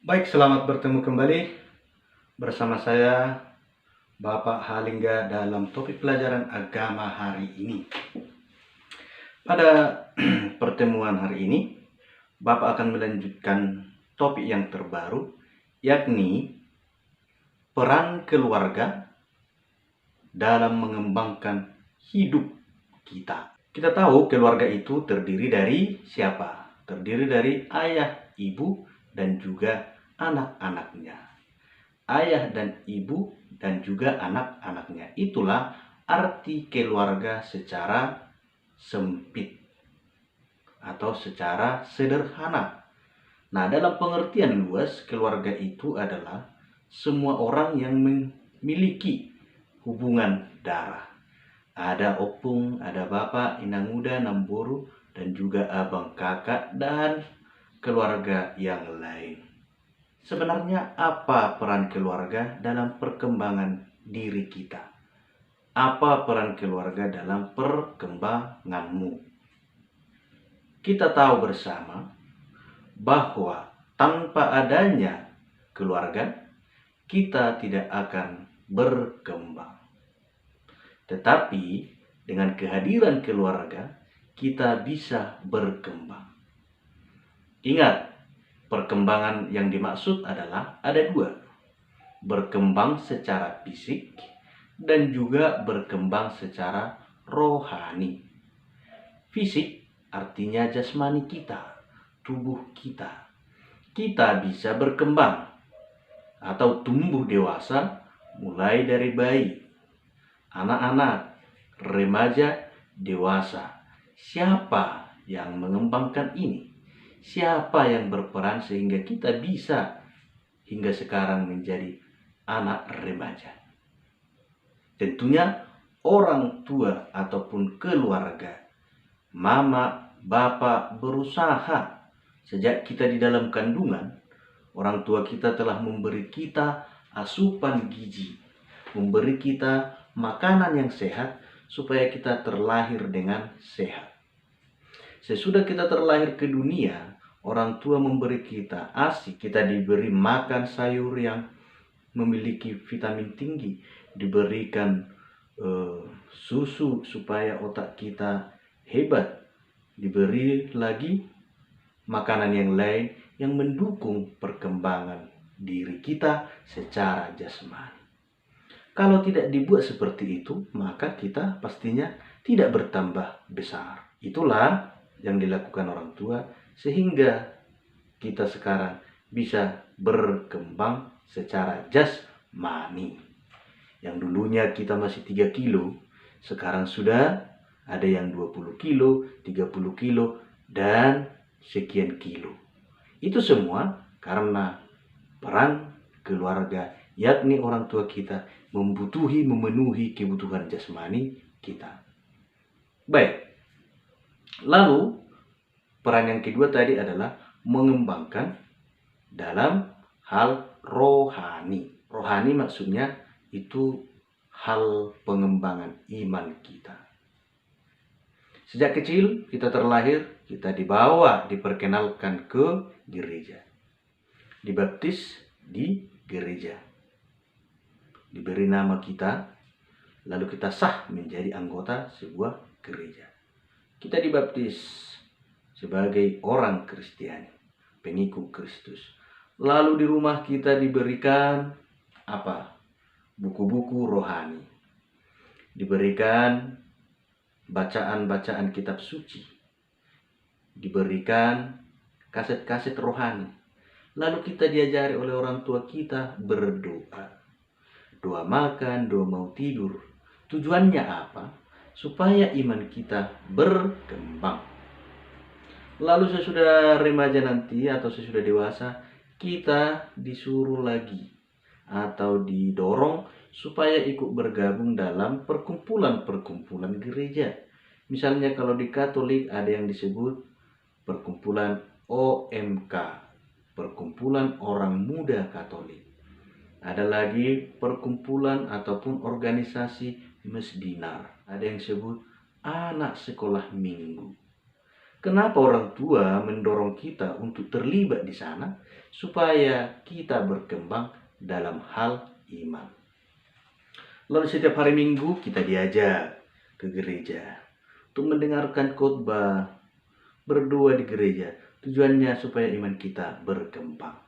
Baik, selamat bertemu kembali bersama saya Bapak Halingga dalam topik pelajaran agama hari ini. Pada pertemuan hari ini, Bapak akan melanjutkan topik yang terbaru, yakni peran keluarga dalam mengembangkan hidup kita. Kita tahu keluarga itu terdiri dari siapa? Terdiri dari ayah, ibu, dan juga anak-anaknya. Ayah dan ibu dan juga anak-anaknya. Itulah arti keluarga secara sempit atau secara sederhana. Nah, dalam pengertian luas, keluarga itu adalah semua orang yang memiliki hubungan darah. Ada opung, ada bapak, inang muda, namburu, dan juga abang kakak, dan keluarga yang lain. Sebenarnya apa peran keluarga dalam perkembangan diri kita? Apa peran keluarga dalam perkembanganmu? Kita tahu bersama bahwa tanpa adanya keluarga, kita tidak akan berkembang. Tetapi dengan kehadiran keluarga, kita bisa berkembang. Ingat, perkembangan yang dimaksud adalah ada dua. Berkembang secara fisik dan juga berkembang secara rohani. Fisik artinya jasmani kita, tubuh kita. Kita bisa berkembang atau tumbuh dewasa mulai dari bayi, anak-anak, remaja, dewasa. Siapa yang mengembangkan ini? Siapa yang berperan sehingga kita bisa hingga sekarang menjadi anak remaja? Tentunya orang tua ataupun keluarga, mama, bapak berusaha sejak kita di dalam kandungan. Orang tua kita telah memberi kita asupan gizi, memberi kita makanan yang sehat supaya kita terlahir dengan sehat. Sesudah kita terlahir ke dunia, orang tua memberi kita ASI, kita diberi makan sayur yang memiliki vitamin tinggi, diberikan susu supaya otak kita hebat, diberi lagi makanan yang lain yang mendukung perkembangan diri kita secara jasmani. Kalau tidak dibuat seperti itu, maka kita pastinya tidak bertambah besar. Itulah yang dilakukan orang tua sehingga kita sekarang bisa berkembang secara jasmani. Yang dulunya kita masih 3 kilo, sekarang sudah ada yang 20 kilo, 30 kilo, dan sekian kilo. Itu semua karena peran keluarga, yakni orang tua kita memenuhi kebutuhan jasmani kita. Baik, lalu peran yang kedua tadi adalah mengembangkan dalam hal rohani. Rohani maksudnya itu hal pengembangan iman kita. Sejak kecil kita terlahir, kita diperkenalkan ke gereja. Dibaptis di gereja. Diberi nama kita, lalu kita sah menjadi anggota sebuah gereja. Kita dibaptis sebagai orang Kristiani, pengikut Kristus. Lalu di rumah kita diberikan apa? Buku-buku rohani. Diberikan bacaan-bacaan kitab suci. Diberikan kaset-kaset rohani. Lalu kita diajari oleh orang tua kita berdoa. Doa makan, doa mau tidur. Tujuannya apa? Supaya iman kita berkembang. Lalu sesudah remaja nanti atau sesudah dewasa, kita disuruh lagi atau didorong supaya ikut bergabung dalam perkumpulan-perkumpulan gereja. Misalnya kalau di Katolik ada yang disebut perkumpulan OMK, perkumpulan orang muda Katolik. Ada lagi perkumpulan ataupun organisasi Mesdinar. Ada yang disebut anak sekolah minggu. Kenapa orang tua mendorong kita untuk terlibat di sana? Supaya kita berkembang dalam hal iman. Lalu setiap hari Minggu kita diajak ke gereja untuk mendengarkan khotbah, berdoa di gereja. Tujuannya supaya iman kita berkembang.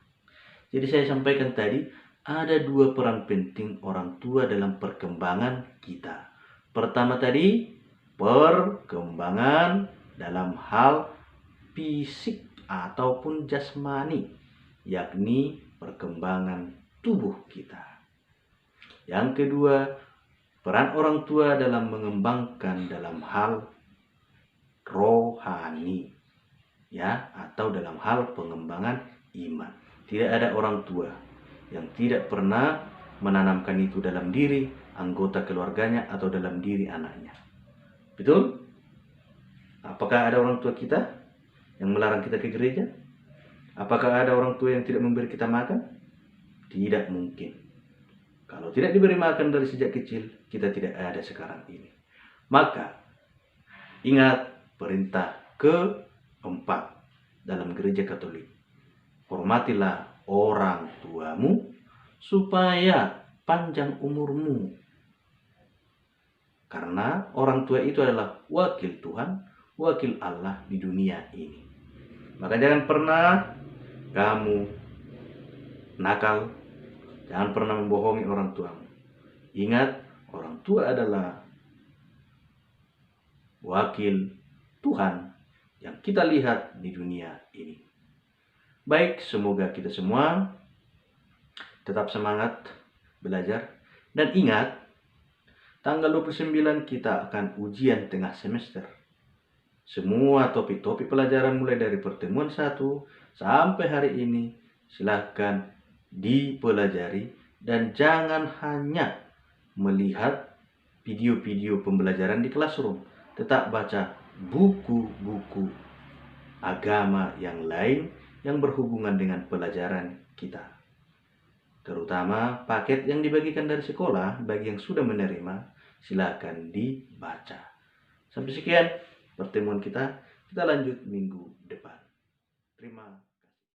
Jadi saya sampaikan tadi, ada dua peran penting orang tua dalam perkembangan kita. Pertama tadi, perkembangan dalam hal fisik ataupun jasmani, yakni perkembangan tubuh kita. Yang kedua, peran orang tua dalam mengembangkan dalam hal rohani, ya, atau dalam hal pengembangan iman. Tidak ada orang tua yang tidak pernah menanamkan itu dalam diri anggota keluarganya atau dalam diri anaknya. Betul? Apakah ada orang tua kita yang melarang kita ke gereja? Apakah ada orang tua yang tidak memberi kita makan? Tidak mungkin. Kalau tidak diberi makan dari sejak kecil, kita tidak ada sekarang ini. Maka, ingat perintah keempat dalam gereja Katolik. Hormatilah orang tuamu supaya panjang umurmu. Karena orang tua itu adalah wakil Tuhan, wakil Allah di dunia ini. Maka jangan pernah kamu nakal, jangan pernah membohongi orang tuamu. Ingat, orang tua adalah wakil Tuhan yang kita lihat di dunia ini. Baik, semoga kita semua tetap semangat belajar. Dan ingat, tanggal 29 kita akan ujian tengah semester. Semua topik-topik pelajaran mulai dari pertemuan 1 sampai hari ini silakan dipelajari. Dan jangan hanya melihat video-video pembelajaran di classroom. Tetap baca buku-buku agama yang lain yang berhubungan dengan pelajaran kita. Terutama paket yang dibagikan dari sekolah bagi yang sudah menerima, silakan dibaca. Sampai sekian pertemuan kita. Kita lanjut minggu depan. Terima kasih.